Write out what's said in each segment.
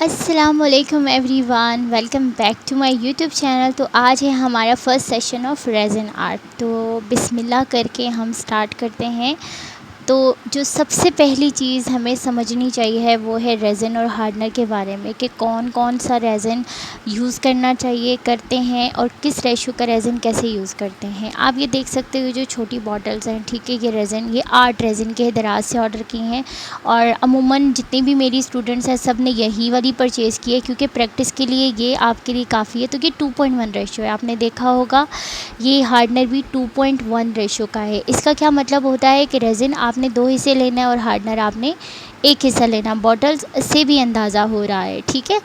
अस्सलामुअलैकुम everyone, welcome back to my YouTube channel. तो आज है हमारा first session of reason art. तो बिस्मिल्लाह करके हम स्टार्ट करते हैं। तो जो सबसे पहली चीज़ हमें समझनी चाहिए है वो है रेज़न और हार्डनर के बारे में, कि कौन कौन सा रेज़न यूज़ करना चाहिए, करते हैं, और किस रेशो का रेज़न कैसे यूज़ करते हैं। आप ये देख सकते हो जो छोटी बॉटल्स हैं, ठीक है, ये रेज़न, ये आर्ट रेज़न के दराज से ऑर्डर की हैं। और अमूमन जितनी भी मेरी स्टूडेंट्स हैं सब ने यही वाली परचेज़ की है, क्योंकि प्रैक्टिस के लिए ये आपके लिए काफ़ी है। तो ये 2.1 रेशो है, आपने देखा होगा। ये हार्डनर भी 2.1 रेशो का है। इसका क्या मतलब होता है कि रेज़न आपने 2 हिस्से लेना है और हार्डनर आपने 1 हिस्सा लेना। बॉटल्स से भी अंदाज़ा हो रहा है, ठीक है।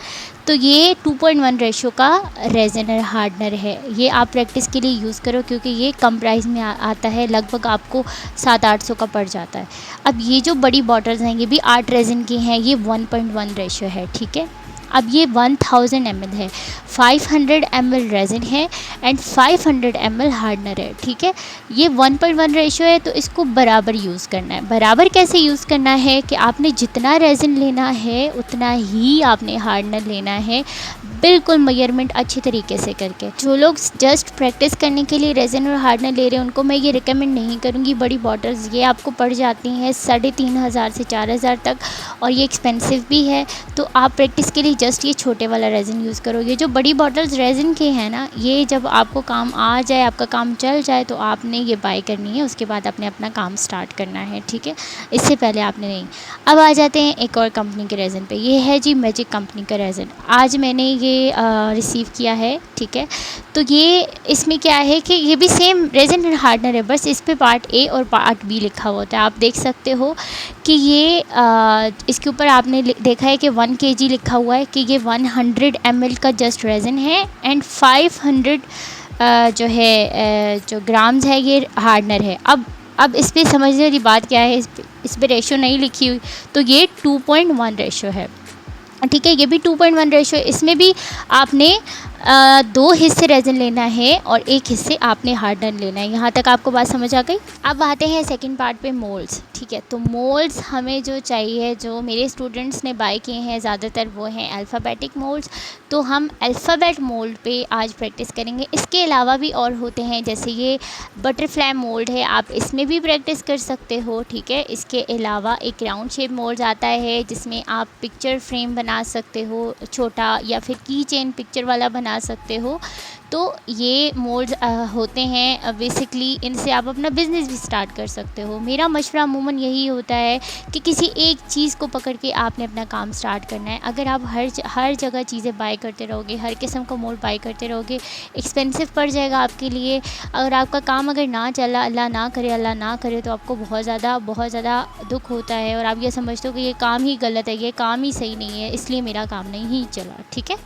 तो ये 2.1 रेशो का रेज़न और हार्डनर है। ये आप प्रैक्टिस के लिए यूज़ करो, क्योंकि ये कम प्राइस में आता है, लगभग आपको 700-800 का पड़ जाता है। अब ये जो बड़ी बॉटल्स हैं ये भी आर्ट रेज़न की हैं, ये 1.1 रेशो है, ठीक है। अब ये 1000 ml है, 500 ml रेज़न है एंड 500 ml हार्डनर है, ठीक है। ये 1.1 रेशो है, तो इसको बराबर यूज़ करना है। बराबर कैसे यूज़ करना है कि आपने जितना रेज़न लेना है उतना ही आपने हार्डनर लेना है, बिल्कुल मेजरमेंट अच्छी तरीके से करके। जो लोग जस्ट प्रैक्टिस करने के लिए रेज़न और हार्डनर ले रहे हैं उनको मैं ये रिकमेंड नहीं करूँगी। बड़ी बॉटल्स ये आपको पड़ जाती हैं 3500 से 4000 तक, और ये एक्सपेंसिव भी है। तो आप प्रैक्टिस के लिए जस्ट ये छोटे वाला रेज़न यूज़ करो। ये जो बड़ी बॉटल्स रेज़न के हैं ना, ये जब आपको काम आ जाए, आपका काम चल जाए, तो आपने ये बाय करनी है। उसके बाद आपने अपना काम स्टार्ट करना है, ठीक है। इससे पहले आपने नहीं। अब आ जाते हैं एक और कंपनी के रेज़न पे। ये है जी मैजिक कंपनी का रेज़न। आज मैंने ये रिसीव किया है, ठीक है। तो ये इसमें क्या है कि ये भी सेम रेज़न एंड हार्डनर है, बस इस पे पार्ट ए और पार्ट बी लिखा हुआ होता है। आप देख सकते हो कि ये इसके ऊपर आपने देखा है कि 1 kg लिखा हुआ है, कि ये 100 ml का जस्ट रेज़न है एंड 500 जो है जो ग्राम्स है ये हार्डनर है। अब इस पे समझने वाली बात क्या है, इस पे रेशो नहीं लिखी हुई, तो ये 2.1 रेशो है, ठीक है। ये भी 2.1 रेशो है। इसमें भी आपने 2 हिस्से रेज़न लेना है और 1 हिस्से आपने हार्डनर लेना है। यहाँ तक आपको बात समझ आ गई। अब आते हैं सेकंड पार्ट पे, मोल्ड्स, ठीक है। तो मोल्ड्स हमें जो चाहिए, जो मेरे स्टूडेंट्स ने बाय किए हैं ज़्यादातर, वो हैं अल्फ़ाबेटिक मोल्ड्स। तो हम अल्फ़ाबेट मोल्ड पे आज प्रैक्टिस करेंगे। इसके अलावा भी और होते हैं, जैसे ये बटरफ्लाई मोल्ड है, आप इसमें भी प्रैक्टिस कर सकते हो, ठीक है। इसके अलावा एक राउंड शेप मोल्ड आता है, जिसमें आप पिक्चर फ्रेम बना सकते हो छोटा, या फिर की चेन पिक्चर वाला बना सकते हो। तो ये मोल्ड्स होते हैं बेसिकली, इनसे आप अपना बिज़नेस भी स्टार्ट कर सकते हो। मेरा मशवरा अमूमन यही होता है कि किसी एक चीज़ को पकड़ के आपने अपना काम स्टार्ट करना है। अगर आप हर जगह चीज़ें बाय करते रहोगे, हर किस्म का मोल्ड बाय करते रहोगे, एक्सपेंसिव पड़ जाएगा आपके लिए। अगर आपका काम अगर ना चला, अल्लाह ना करे, तो आपको बहुत ज़्यादा दुख होता है, और आप ये समझते हो कि ये काम ही गलत है, ये काम ही सही नहीं है, इसलिए मेरा काम नहीं चला, ठीक है।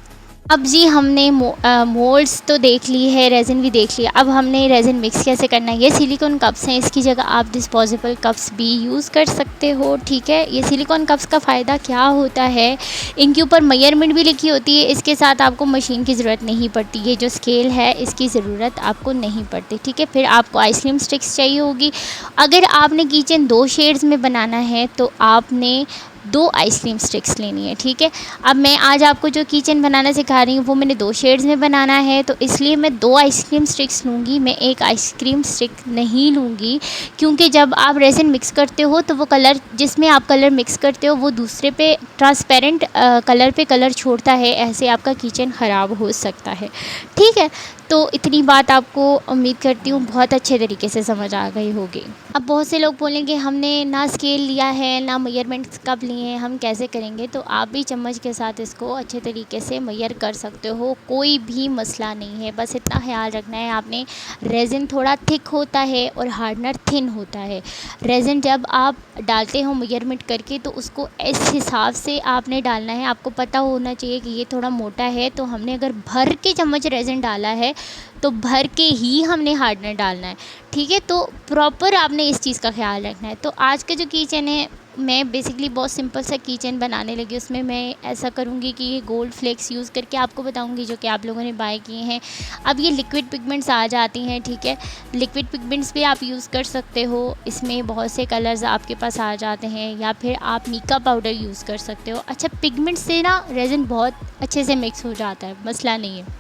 अब जी हमने मोल्ड्स तो देख ली है, रेज़न भी देख लिया। अब हमने रेज़न मिक्स कैसे करना है। ये सिलिकॉन कप्स हैं, इसकी जगह आप डिस्पोजेबल कप्स भी यूज़ कर सकते हो, ठीक है। ये सिलिकॉन कप्स का फ़ायदा क्या होता है, इनके ऊपर मेजरमेंट भी लिखी होती है, इसके साथ आपको मशीन की ज़रूरत नहीं पड़ती। ये जो स्केल है इसकी ज़रूरत आपको नहीं पड़ती, ठीक है। फिर आपको आइसक्रीम स्टिक्स चाहिए होगी। अगर आपने किचन 2 शेड्स में बनाना है तो आपने 2 आइसक्रीम स्टिक्स लेनी है, ठीक है। अब मैं आज आपको जो किचन बनाना सिखा रही हूँ वो मैंने 2 शेड्स में बनाना है, तो इसलिए मैं 2 आइसक्रीम स्टिक्स लूँगी, मैं 1 आइसक्रीम स्टिक नहीं लूँगी। क्योंकि जब आप रेज़न मिक्स करते हो तो वो कलर, जिसमें आप कलर मिक्स करते हो, वो दूसरे पे ट्रांसपेरेंट कलर पे कलर छोड़ता है, ऐसे आपका किचन ख़राब हो सकता है, ठीक है। तो इतनी बात आपको उम्मीद करती हूँ बहुत अच्छे तरीके से समझ आ गई होगी। अब बहुत से लोग बोलेंगे हमने ना स्केल लिया है, ना मेजरमेंट्स कब लिए हैं, हम कैसे करेंगे। तो आप भी चम्मच के साथ इसको अच्छे तरीके से मेजर कर सकते हो, कोई भी मसला नहीं है। बस इतना ख्याल रखना है आपने, रेज़न थोड़ा थिक होता है और हार्डनर थिन होता है। रेज़न जब आप डालते हो मेजरमेंट करके, तो उसको इस हिसाब से आपने डालना है। आपको पता होना चाहिए कि ये थोड़ा मोटा है, तो हमने अगर भर के चम्मच रेज़न डाला है तो भर के ही हमने हार्डनर डालना है, ठीक है। तो प्रॉपर आपने इस चीज़ का ख्याल रखना है। तो आज का जो किचन है मैं बेसिकली बहुत सिंपल सा कीचेन बनाने लगी। उसमें मैं ऐसा करूँगी कि ये गोल्ड फ्लेक्स यूज़ करके आपको बताऊँगी जो कि आप लोगों ने बाय किए हैं। अब ये लिक्विड पिगमेंट्स आ जाती हैं, ठीक है। लिक्विड पिगमेंट्स भी आप यूज़ कर सकते हो, इसमें बहुत से कलर्स आपके पास आ जाते हैं, या फिर आप मीका पाउडर यूज़ कर सकते हो। अच्छा, पिगमेंट से ना रेज़िन बहुत अच्छे से मिक्स हो जाता है, मसला नहीं है।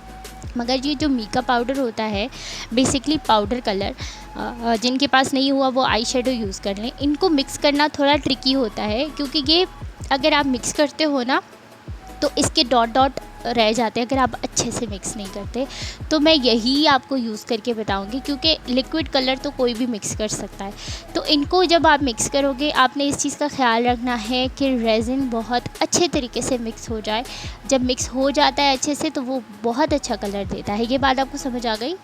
मगर ये जो मीका पाउडर होता है, बेसिकली पाउडर कलर, जिनके पास नहीं हुआ वो आई शेडो यूज़ कर लें। इनको मिक्स करना थोड़ा ट्रिकी होता है, क्योंकि ये अगर आप मिक्स करते हो ना तो इसके डॉट डॉट रह जाते हैं अगर आप अच्छे से मिक्स नहीं करते। तो मैं यही आपको यूज़ करके बताऊंगी, क्योंकि लिक्विड कलर तो कोई भी मिक्स कर सकता है। तो इनको जब आप मिक्स करोगे, आपने इस चीज़ का ख़्याल रखना है कि रेज़िन बहुत अच्छे तरीके से मिक्स हो जाए। जब मिक्स हो जाता है अच्छे से तो वो बहुत अच्छा कलर देता है। ये बात आपको समझ आ गई?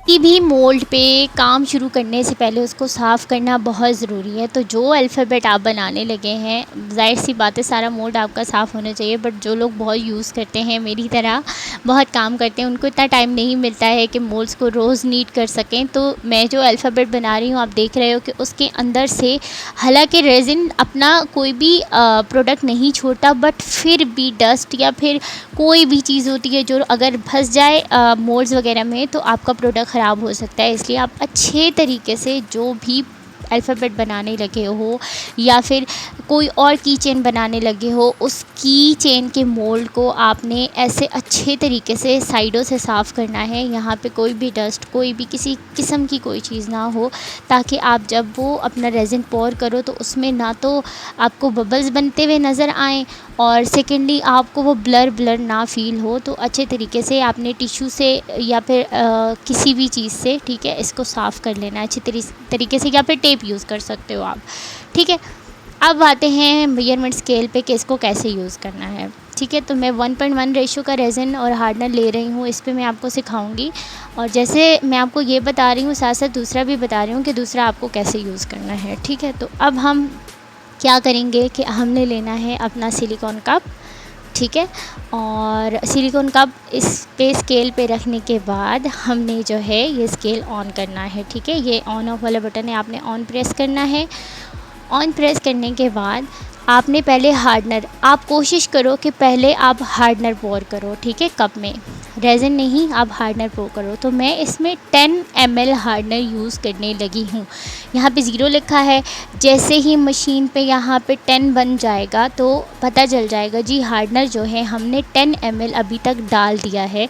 किसी भी मोल्ड पे काम शुरू करने से पहले उसको साफ़ करना बहुत ज़रूरी है। तो जो अल्फ़ाबेट आप बनाने लगे हैं, ज़ाहिर सी बात है सारा मोल्ड आपका साफ़ होना चाहिए। बट जो लोग बहुत यूज़ करते हैं, मेरी तरह बहुत काम करते हैं, उनको इतना टाइम नहीं मिलता है कि मोल्ड्स को रोज़ नीट कर सकें। तो मैं जो अल्फ़ाबेट बना रही हूँ, आप देख रहे हो कि उसके अंदर से, हालांकि रेज़िन अपना कोई भी प्रोडक्ट नहीं छोड़ता, बट फिर भी डस्ट या फिर कोई भी चीज़ होती है जो अगर फंस जाए मोल्ड्स वगैरह में, तो आपका प्रोडक्ट ख़राब हो सकता है। इसलिए आप अच्छे तरीके से जो भी अल्फ़ाबेट बनाने लगे हो या फिर कोई और की चेन बनाने लगे हो, उस की चेन के मोल्ड को आपने ऐसे अच्छे तरीके से साइडों से साफ़ करना है। यहाँ पे कोई भी डस्ट, कोई भी किसी किस्म की कोई चीज़ ना हो, ताकि आप जब वो अपना रेज़िन पोर करो तो उसमें ना तो आपको बबल्स बनते हुए नज़र आएँ, और सेकेंडली आपको वो ब्लर ब्लर ना फ़ील हो। तो अच्छे तरीके से आपने टिश्यू से या फिर किसी भी चीज़ से, ठीक है, इसको साफ़ कर लेना है अच्छी तरीके से, या फिर टेप यूज़ कर सकते हो आप, ठीक है। अब आते हैं मेजरमेंट स्केल पे कि इसको कैसे यूज़ करना है, ठीक है। तो मैं 1:1 रेशो का रेज़िन और हार्डनर ले रही हूँ, इस पे मैं आपको सिखाऊंगी। और जैसे मैं आपको ये बता रही हूँ, साथ साथ दूसरा भी बता रही हूँ कि दूसरा आपको कैसे यूज़ करना है, ठीक है। तो अब हम क्या करेंगे कि हमने लेना है अपना सिलिकॉन कप, ठीक है। और सिलिकॉन कप इस पे स्केल पे रखने के बाद हमने जो है ये स्केल ऑन करना है, ठीक है। ये ऑन ऑफ वाला बटन है, आपने ऑन प्रेस करना है। ऑन प्रेस करने के बाद आपने पहले हार्डनर, आप कोशिश करो कि पहले आप हार्डनर पोर करो, ठीक है, कप में, रेज़िन नहीं, आप हार्डनर पोर करो। तो मैं इसमें 10 ml हार्डनर यूज़ करने लगी हूँ। यहाँ पे 0 लिखा है, जैसे ही मशीन पे यहाँ पे 10 बन जाएगा तो पता चल जाएगा जी हार्डनर जो है हमने 10 ml अभी तक डाल दिया है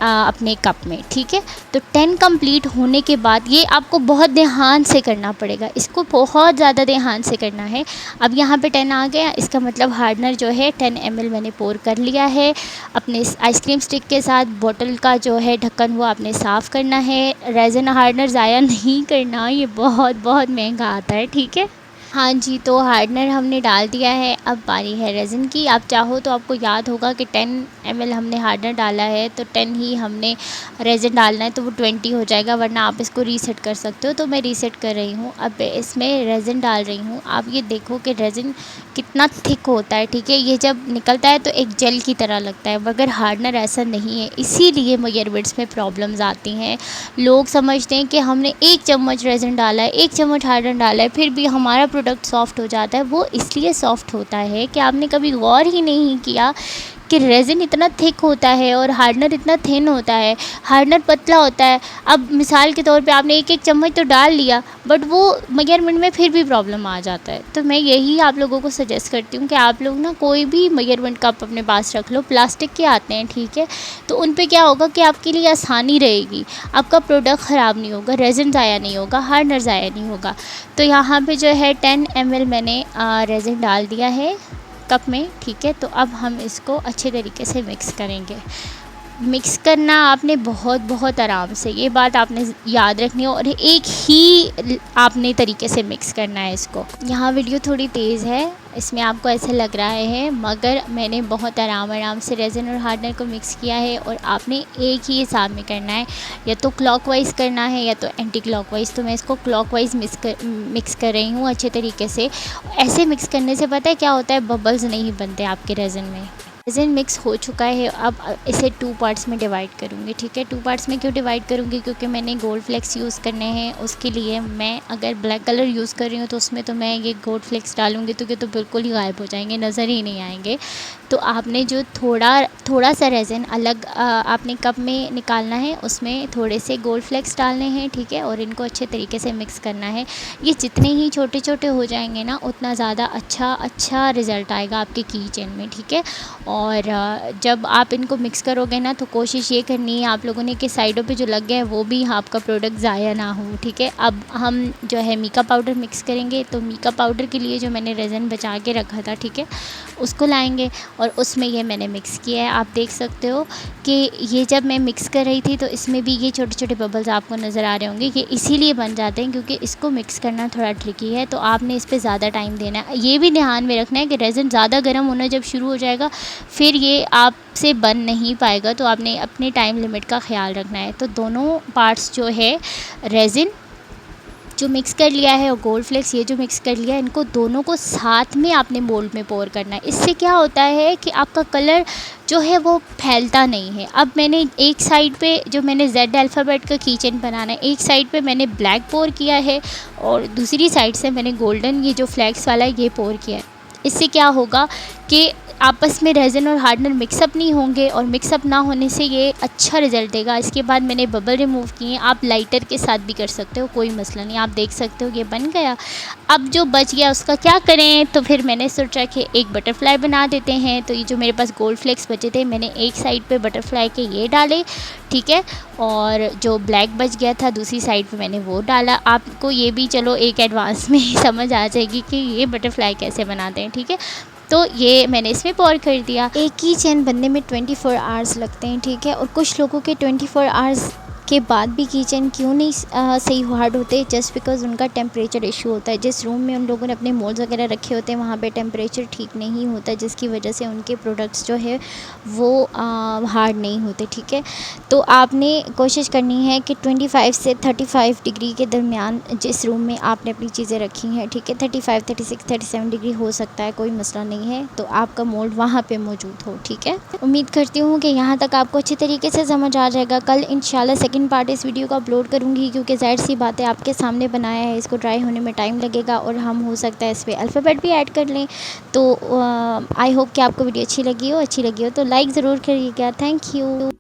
अपने कप में, ठीक है। तो 10 कंप्लीट होने के बाद ये आपको बहुत ध्यान से करना पड़ेगा, इसको बहुत ज़्यादा ध्यान से करना है। अब यहाँ पे 10 आ गया, इसका मतलब हार्डनर जो है 10 ml मैंने पोर कर लिया है। अपने आइसक्रीम स्टिक के साथ बॉटल का जो है ढक्कन वो आपने साफ़ करना है। रेज़िन हार्डनर ज़ाया नहीं करना, ये बहुत बहुत महंगा आता है, ठीक है। हाँ जी, तो हार्डनर हमने डाल दिया है, अब बारी है रेज़िन की। आप चाहो तो आपको याद होगा कि 10 ml हमने हार्डनर डाला है, तो 10 ही हमने रेज़िन डालना है, तो वो 20 हो जाएगा, वरना आप इसको रीसेट कर सकते हो। तो मैं रीसेट कर रही हूँ, अब इसमें रेज़िन डाल रही हूँ। आप ये देखो कि रेज़िन कितना थिक होता है, ठीक है। ये जब निकलता है तो एक जेल की तरह लगता है, मगर हार्डनर ऐसा नहीं है, इसीलिए मेजरमेंट्स में प्रॉब्लम्स आती हैं। लोग समझते हैं कि हमने 1 चम्मच रेज़िन डाला है, 1 चम्मच हार्डनर डाला है, फिर भी हमारा प्रोडक्ट सॉफ़्ट हो जाता है। वो इसलिए सॉफ़्ट होता है कि आपने कभी गौर ही नहीं किया कि रेज़िन इतना थिक होता है और हार्डनर इतना थिन होता है, हार्डनर पतला होता है। अब मिसाल के तौर पे आपने 1-1 चम्मच तो डाल लिया, बट वो मेजरमेंट में फिर भी प्रॉब्लम आ जाता है। तो मैं यही आप लोगों को सजेस्ट करती हूँ कि आप लोग ना कोई भी मेजरमेंट कप अपने पास रख लो, प्लास्टिक के आते हैं, ठीक है। तो उन पे क्या होगा कि आपके लिए आसानी रहेगी, आपका प्रोडक्ट ख़राब नहीं होगा, रेज़िन ज़ाया नहीं होगा, हार्डनर ज़ाया नहीं होगा। तो यहाँ पे जो है 10 ml मैंने रेज़िन डाल दिया है कप में, ठीक है। तो अब हम इसको अच्छे तरीके से मिक्स करेंगे। मिक्स करना आपने बहुत बहुत आराम से, ये बात आपने याद रखनी है, और एक ही आपने तरीके से मिक्स करना है इसको। यहाँ वीडियो थोड़ी तेज़ है, इसमें आपको ऐसे लग रहा है, मगर मैंने बहुत आराम से रेज़िन और हार्डनर को मिक्स किया है। और आपने एक ही हिसाब में करना है, या तो क्लॉकवाइज़ करना है या तो एंटी क्लॉकवाइज़। तो मैं इसको क्लॉकवाइज़ मिक्स कर रही हूँ अच्छे तरीके से। ऐसे मिक्स करने से पता है क्या होता है, बबल्स नहीं बनते आपके रेज़िन में। रेज़िन मिक्स हो चुका है। अब इसे 2 पार्ट्स में डिवाइड करूँगी, ठीक है। 2 पार्ट्स में क्यों डिवाइड करूँगी, क्योंकि मैंने गोल्ड फ्लेक्स यूज़ करने हैं। उसके लिए मैं अगर ब्लैक कलर यूज़ कर रही हूँ तो उसमें तो मैं ये गोल्ड फ्लेक्स डालूँगी तो ये तो बिल्कुल ही गायब हो जाएंगे, नज़र ही नहीं आएंगे। तो आपने जो थोड़ा सा रेज़िन अलग आपने कप में निकालना है, उसमें थोड़े से गोल्ड फ्लेक्स डालने हैं, ठीक है। और इनको अच्छे तरीके से मिक्स करना है। ये जितने ही छोटे छोटे हो जाएंगे ना, उतना ज़्यादा अच्छा रिज़ल्ट आएगा आपके की चेन में, ठीक है। और जब आप इनको मिक्स करोगे ना, तो कोशिश ये करनी है आप लोगों ने कि साइडों पे जो लग गया है वो भी आपका प्रोडक्ट ज़ाया ना हो, ठीक है। अब हम जो है मीका पाउडर मिक्स करेंगे। तो मीका पाउडर के लिए जो मैंने रेज़न बचा के रखा था, ठीक है, उसको लाएंगे और उसमें ये मैंने मिक्स किया है। आप देख सकते हो कि ये जब मैं मिक्स कर रही थी तो इसमें भी ये छोटे छोटे बबल्स आपको नज़र आ रहे होंगे। ये इसीलिए बन जाते हैं क्योंकि इसको मिक्स करना थोड़ा ट्रिकी है, तो आपने इस पर ज़्यादा टाइम देना है। ये भी ध्यान में रखना है कि रेज़न ज़्यादा गर्म होना जब शुरू हो जाएगा फिर ये आपसे बन नहीं पाएगा, तो आपने अपने टाइम लिमिट का ख्याल रखना है। तो दोनों पार्ट्स जो है रेज़िन जो मिक्स कर लिया है और गोल्ड फ्लेक्स ये जो मिक्स कर लिया है, इनको दोनों को साथ में आपने मोल्ड में पोर करना है। इससे क्या होता है कि आपका कलर जो है वो फैलता नहीं है। अब मैंने एक साइड पे जो मैंने जेड अल्फ़ाबेट का की चेन बनाना है, एक साइड पे मैंने ब्लैक पोर किया है और दूसरी साइड से मैंने गोल्डन ये जो फ्लैग्स वाला है ये पोर किया है। इससे क्या होगा कि आपस में रेज़िन और हार्डनर मिक्सअप नहीं होंगे और मिक्सअप ना होने से ये अच्छा रिज़ल्ट देगा। इसके बाद मैंने बबल रिमूव किए। आप लाइटर के साथ भी कर सकते हो, कोई मसला नहीं। आप देख सकते हो ये बन गया। अब जो बच गया उसका क्या करें, तो फिर मैंने सोचा कि एक बटरफ्लाई बना देते हैं। तो ये जो मेरे पास गोल्ड फ्लेक्स बचे थे, मैंने एक साइड पे बटरफ्लाई के ये डाले, ठीक है। और जो ब्लैक बच गया था दूसरी साइड पे मैंने वो डाला। आपको ये भी चलो एक एडवांस में ही समझ आ जाएगी कि ये बटरफ्लाई कैसे बनाते हैं, ठीक है। तो ये मैंने इसमें पोर कर दिया। एक की चेन बनने में 24 आवर्स लगते हैं, ठीक है। और कुछ लोगों के 24 आवर्स के बाद भी की चेन क्यों नहीं सही हार्ड होते, जस्ट बिकॉज़ उनका टेम्परेचर इशू होता है। जिस रूम में उन लोगों ने अपने मोल्ड्स वगैरह रखे होते हैं वहाँ पे टेम्परेचर ठीक नहीं होता, जिसकी वजह से उनके प्रोडक्ट्स जो है वो हार्ड नहीं होते, ठीक है। तो आपने कोशिश करनी है कि 25 से 35 डिग्री के दरमियान जिस रूम में आपने अपनी चीज़ें रखी हैं, ठीक है, 35, 36, 37 डिग्री हो सकता है, कोई मसला नहीं है। तो आपका मोल्ड वहाँ पे मौजूद हो, ठीक है। उम्मीद करती हूँ कि यहाँ तक आपको अच्छी तरीके से समझ आ जाएगा। कल इंशाल्लाह सेकंड पार्ट इस वीडियो का अपलोड करूँगी, क्योंकि ज़ाहिर सी बात है आपके सामने बनाया है, इसको ड्राई होने में टाइम लगेगा और हम हो सकता है इस पर अल्फ़ाबेट भी ऐड कर लें। तो आई होप कि आपको वीडियो अच्छी लगी हो तो लाइक ज़रूर करिएगा। Thank you.